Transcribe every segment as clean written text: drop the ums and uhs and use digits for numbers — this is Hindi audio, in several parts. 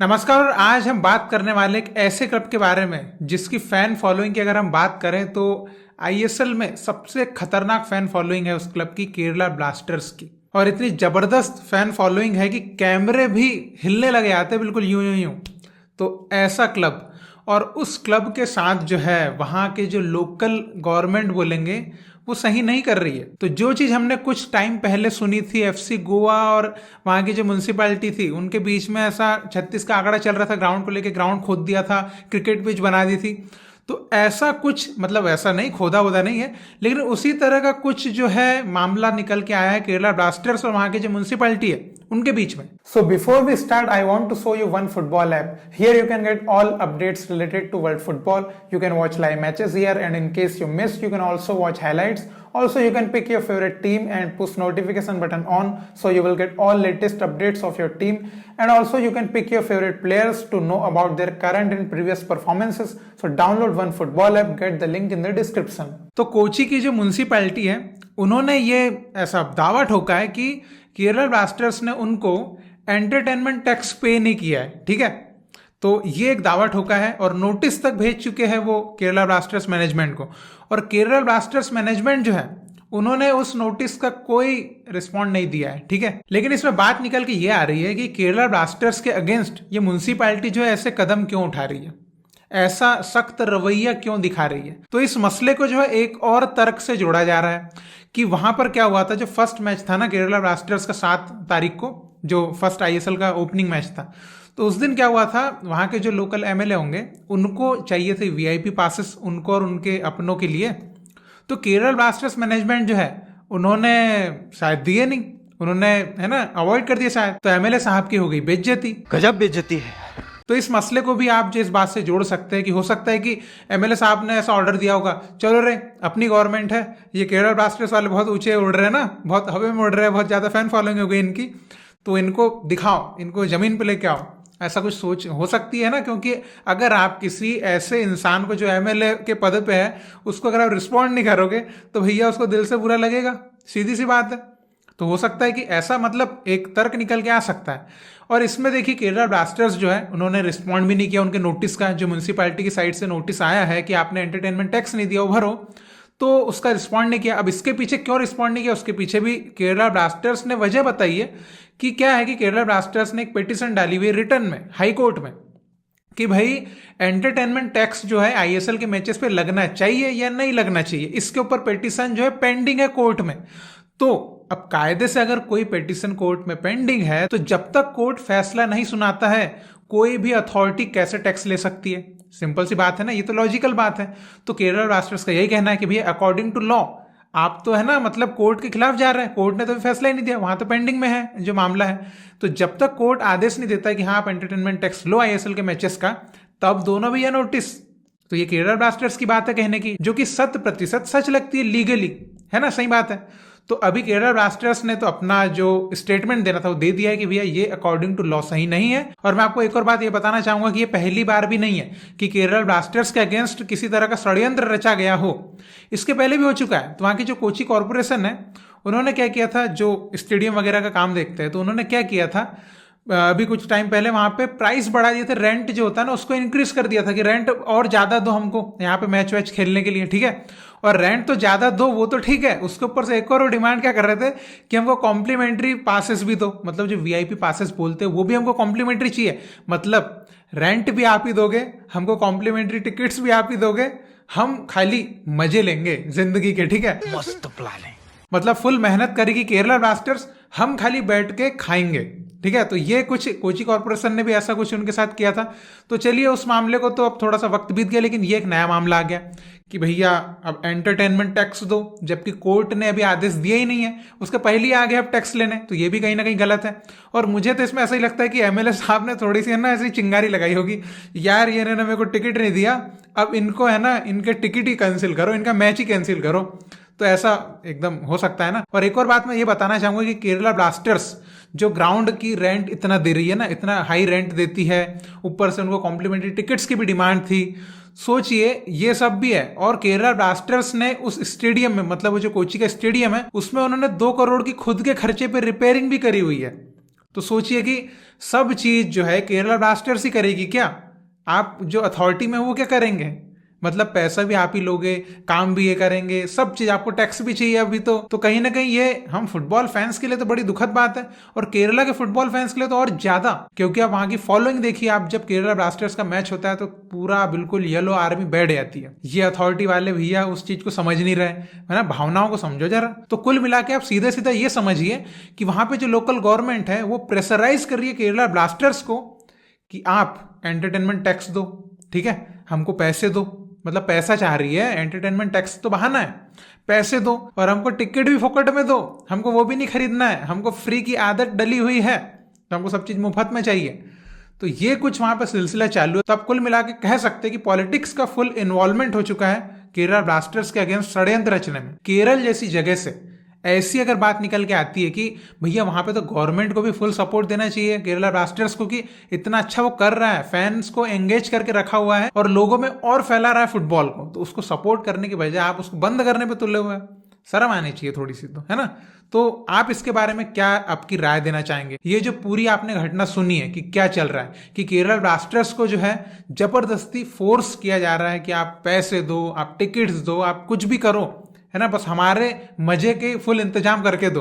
नमस्कार। और आज हम बात करने वाले एक ऐसे क्लब के बारे में जिसकी फैन फॉलोइंग की अगर हम बात करें तो आईएसएल में सबसे खतरनाक फैन फॉलोइंग है उस क्लब की, केरला ब्लास्टर्स की। और इतनी जबरदस्त फैन फॉलोइंग है कि कैमरे भी हिलने लगे आते बिल्कुल यूं यूं यूं। तो ऐसा क्लब और उस क्लब के साथ जो है वहाँ के जो लोकल गवर्नमेंट बोलेंगे वो सही नहीं कर रही है। तो जो चीज हमने कुछ टाइम पहले सुनी थी एफसी गोवा और वहां की जो म्यूनसिपैलिटी थी उनके बीच में ऐसा 36 का आंकड़ा चल रहा था, ग्राउंड को लेके ग्राउंड खोद दिया था, क्रिकेट पिच बना दी थी। तो ऐसा कुछ मतलब ऐसा नहीं खोदा वोदा नहीं है, लेकिन उसी तरह का कुछ जो है मामला निकल के आया है केरला ब्लास्टर्स और वहां की जो म्यूनसिपैलिटी है उनके बीच में। So before we start I want to show you one football app. Here you can get all updates related to world football. You can watch live matches here and in case you miss you can also watch highlights. Also you can pick your favorite team and push notification button on so you will get all latest updates of your team. And also you can pick your favorite players to know about their current and previous performances. So download one football app, get the link in the description. तो कोची की जो म्यूनसिपैलिटी है उन्होंने ये ऐसा दावा ठोका है कि केरला ब्लास्टर्स ने उनको एंटरटेनमेंट टैक्स पे नहीं किया है। ठीक है, तो ये एक दावा ठोका है और नोटिस तक भेज चुके हैं वो केरला ब्लास्टर्स मैनेजमेंट को। और केरला ब्लास्टर्स मैनेजमेंट जो है उन्होंने उस नोटिस का कोई रिस्पॉन्ड नहीं दिया है। ठीक है, लेकिन इसमें बात निकल के ये आ रही है कि केरला ब्लास्टर्स के अगेंस्ट ये म्यूनसिपैलिटी जो है ऐसे कदम क्यों उठा रही है, ऐसा सख्त रवैया क्यों दिखा रही है। तो इस मसले को जो है एक और तर्क से जोड़ा जा रहा है कि वहां पर क्या हुआ था, जो फर्स्ट मैच था ना केरला ब्लास्टर्स का 7 तारीख को, जो फर्स्ट आईएसएल का ओपनिंग मैच था, तो उस दिन क्या हुआ था, वहां के जो लोकल एमएलए होंगे उनको चाहिए थे वीआईपी पासेस उनको और उनके अपनों के लिए। तो केरल ब्लास्टर्स मैनेजमेंट जो है उन्होंने शायद दिए नहीं, उन्होंने है ना अवॉइड कर दिया शायद। तो एमएलए साहब की हो गई बेइज्जती। गजब बेइज्जती है। तो इस मसले को भी आप जो इस बात से जोड़ सकते हैं कि हो सकता है कि एमएलए साहब ने ऐसा ऑर्डर दिया होगा, चलो रे अपनी गवर्नमेंट है, ये केरल ब्लास्टर्स वाले बहुत ऊंचे उड़ रहे हैं ना, बहुत हवा में उड़ रहे हैं, बहुत ज्यादा फैन फॉलोइंग हो गई इनकी, तो इनको दिखाओ, इनको जमीन पे लेके आओ। ऐसा कुछ सोच हो सकती है ना, क्योंकि अगर आप किसी ऐसे इंसान को जो एमएलए के पद पे है उसको अगर आप रिस्पॉन्ड नहीं करोगे तो भैया उसको दिल से बुरा लगेगा, सीधी सी बात है। तो हो सकता है कि ऐसा मतलब एक तर्क निकल के आ सकता है। और इसमें देखिए केरला ब्लास्टर्स जो है उन्होंने रिस्पॉन्ड भी नहीं किया उनके नोटिस का, जो म्यूनसिपैलिटी की साइड से नोटिस आया है कि आपने एंटरटेनमेंट टैक्स नहीं दिया भरो, तो उसका रिस्पॉन्ड नहीं किया। अब इसके पीछे क्यों रिस्पॉन्ड नहीं किया, उसके पीछे भी केरला ब्लास्टर्स ने वजह बताई है कि क्या है कि केरला ब्लास्टर्स ने एक पिटीशन डाली हुई रिटर्न में हाई कोर्ट में कि भाई एंटरटेनमेंट टैक्स जो है आईएसएल के मैचेस पे लगना चाहिए या नहीं लगना चाहिए, इसके ऊपर पिटीशन जो है पेंडिंग है कोर्ट में। तो अब कायदे से अगर कोई पिटीशन कोर्ट में पेंडिंग है तो जब तक कोर्ट फैसला नहीं सुनाता है कोई भी अथॉरिटी कैसे टैक्स ले सकती है, सिंपल सी बात है ना, ये तो लॉजिकल बात है। तो केरला ब्लास्टर्स का यही कहना है कि भैया अकॉर्डिंग टू लॉ आप तो है ना मतलब कोर्ट के खिलाफ जा रहे हैं, कोर्ट ने तो फैसला ही नहीं दिया, वहां तो पेंडिंग में है जो मामला है। तो जब तक कोर्ट आदेश नहीं देता कि हाँ आप एंटरटेनमेंट टैक्स लो आईएसएल के मैचेस का, तब दोनों भी यह नोटिस। तो ये केरला ब्लास्टर्स की बात है कहने की, जो कि 100% सच लगती है लीगली, है ना, सही बात है। तो अभी केरला ब्लास्टर्स ने तो अपना जो स्टेटमेंट देना था वो दे दिया है कि भैया ये अकॉर्डिंग टू लॉ सही नहीं है। और मैं आपको एक और बात ये बताना चाहूंगा कि ये पहली बार भी नहीं है कि केरला ब्लास्टर्स के अगेंस्ट किसी तरह का षड्यंत्र रचा गया हो, इसके पहले भी हो चुका है। तो वहां की जो कोची कॉर्पोरेशन है उन्होंने क्या किया था, जो स्टेडियम वगैरह का काम देखते हैं, तो उन्होंने क्या किया था, अभी कुछ टाइम पहले वहां पे प्राइस बढ़ा दिए थे, रेंट जो होता है ना उसको इंक्रीज कर दिया था कि रेंट और ज्यादा दो हमको यहाँ पे मैच वैच खेलने के लिए। ठीक है, और रेंट तो ज्यादा दो वो तो ठीक है, उसके ऊपर से एक और डिमांड क्या कर रहे थे कि हमको कॉम्प्लीमेंट्री पासेस भी दो, मतलब जो वीआईपी पासेस बोलते हैं वो भी हमको कॉम्प्लीमेंट्री चाहिए। मतलब रेंट भी आप ही दोगे, हमको कॉम्प्लीमेंट्री टिकट्स भी आप ही दोगे, हम खाली मजे लेंगे जिंदगी के। ठीक है, मस्त प्लान है। मतलब फुल मेहनत करेगी केरला ब्लास्टर्स, हम खाली बैठ के खाएंगे। ठीक है, तो ये कुछ कोची कॉर्पोरेशन ने भी ऐसा कुछ उनके साथ किया था। तो चलिए उस मामले को तो अब थोड़ा सा वक्त बीत गया, लेकिन ये एक नया मामला आ गया कि भैया अब एंटरटेनमेंट टैक्स दो, जबकि कोर्ट ने अभी आदेश दिया ही नहीं है, उसके पहले ही आ गए अब टैक्स लेने। तो ये भी कहीं ना कहीं गलत है। और मुझे तो इसमें ऐसा ही लगता है कि एमएलए साहब ने थोड़ी सी है ना ऐसी चिंगारी लगाई होगी, यार ये इन्होंने मेरे को टिकट नहीं दिया, अब इनको है ना इनके टिकट ही कैंसिल करो, इनका मैच ही कैंसिल करो। तो ऐसा एकदम हो सकता है ना। और एक और बात मैं ये बताना चाहूंगा कि केरला ब्लास्टर्स जो ग्राउंड की रेंट इतना दे रही है ना, इतना हाई रेंट देती है, ऊपर से उनको कॉम्प्लीमेंट्री टिकट्स की भी डिमांड थी, सोचिए ये सब भी है। और केरला ब्लास्टर्स ने उस स्टेडियम में, मतलब वो जो कोची का स्टेडियम है, उसमें उन्होंने 2 करोड़ की खुद के खर्चे पे रिपेयरिंग भी करी हुई है। तो सोचिए कि सब चीज जो है केरला ब्लास्टर्स ही करेगी क्या? आप जो अथॉरिटी में वो क्या करेंगे? मतलब पैसा भी आप ही लोगे, काम भी ये करेंगे, सब चीज, आपको टैक्स भी चाहिए अभी तो कहीं ना कहीं ये हम फुटबॉल फैंस के लिए तो बड़ी दुखद बात है, और केरला के फुटबॉल फैंस के लिए तो और ज्यादा, क्योंकि आप वहां की फॉलोइंग देखिए। आप जब केरला ब्लास्टर्स का मैच होता है तो पूरा बिल्कुल येलो आर्मी बैठ जाती है। ये अथॉरिटी वाले भैया उस चीज को समझ नहीं रहे है ना, भावनाओं को समझो जरा। तो कुल मिला के आप सीधे सीधा ये समझिए कि वहां पे जो लोकल गवर्नमेंट है वो प्रेशराइज कर रही है केरला ब्लास्टर्स को कि आप एंटरटेनमेंट टैक्स दो, ठीक है, हमको पैसे दो, मतलब पैसा चाह रही है, एंटरटेनमेंट टैक्स तो बहाना है, पैसे दो, और हमको टिकट भी फोकट में दो, हमको वो भी नहीं खरीदना है, हमको फ्री की आदत डली हुई है, तो हमको सब चीज मुफ्त में चाहिए। तो ये कुछ वहां पर सिलसिला चालू है। तो आप कुल मिला के कह सकते हैं कि पॉलिटिक्स का फुल इन्वॉल्वमेंट हो चुका है केरला ब्लास्टर्स के अगेंस्ट षड्यंत्र रचने में। केरल जैसी जगह से ऐसी अगर बात निकल के आती है कि भैया वहां पे तो गवर्नमेंट को भी फुल सपोर्ट देना चाहिए केरला ब्लास्टर्स को, कि इतना अच्छा वो कर रहा है, फैंस को एंगेज करके रखा हुआ है और लोगों में और फैला रहा है फुटबॉल को, तो उसको सपोर्ट करने की बजाय आप उसको बंद करने पे तुले हुए हैं। शर्म आनी चाहिए थोड़ी सी, तो है ना। तो आप इसके बारे में क्या आपकी राय देना चाहेंगे? ये जो पूरी आपने घटना सुनी है कि क्या चल रहा है कि केरला ब्लास्टर्स को जो है जबरदस्ती फोर्स किया जा रहा है कि आप पैसे दो, आप टिकट्स दो, आप कुछ भी करो, है ना, बस हमारे मजे के फुल इंतजाम करके दो।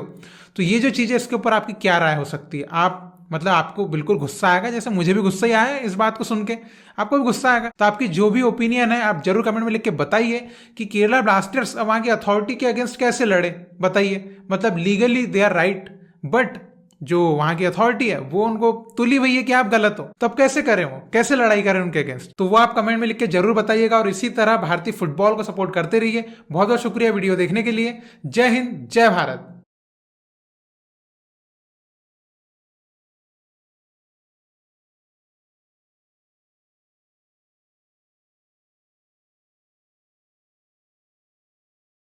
तो ये जो चीज़ है इसके ऊपर आपकी क्या राय हो सकती है? आप मतलब आपको बिल्कुल गुस्सा आएगा, जैसे मुझे भी गुस्सा ही आया है इस बात को सुन के, आपको भी गुस्सा आएगा। तो आपकी जो भी ओपिनियन है आप जरूर कमेंट में लिख के बताइए कि केरला ब्लास्टर्स वहां की अथॉरिटी के अगेंस्ट कैसे लड़े, बताइए। मतलब legally they are right, but जो वहां की अथॉरिटी है वो उनको तुली हुई है कि आप गलत हो, तब कैसे करें, वो कैसे लड़ाई करें उनके अगेंस्ट? तो वो आप कमेंट में लिख के जरूर बताइएगा, और इसी तरह भारतीय फुटबॉल को सपोर्ट करते रहिए। बहुत बहुत शुक्रिया वीडियो देखने के लिए। जय हिंद, जय भारत।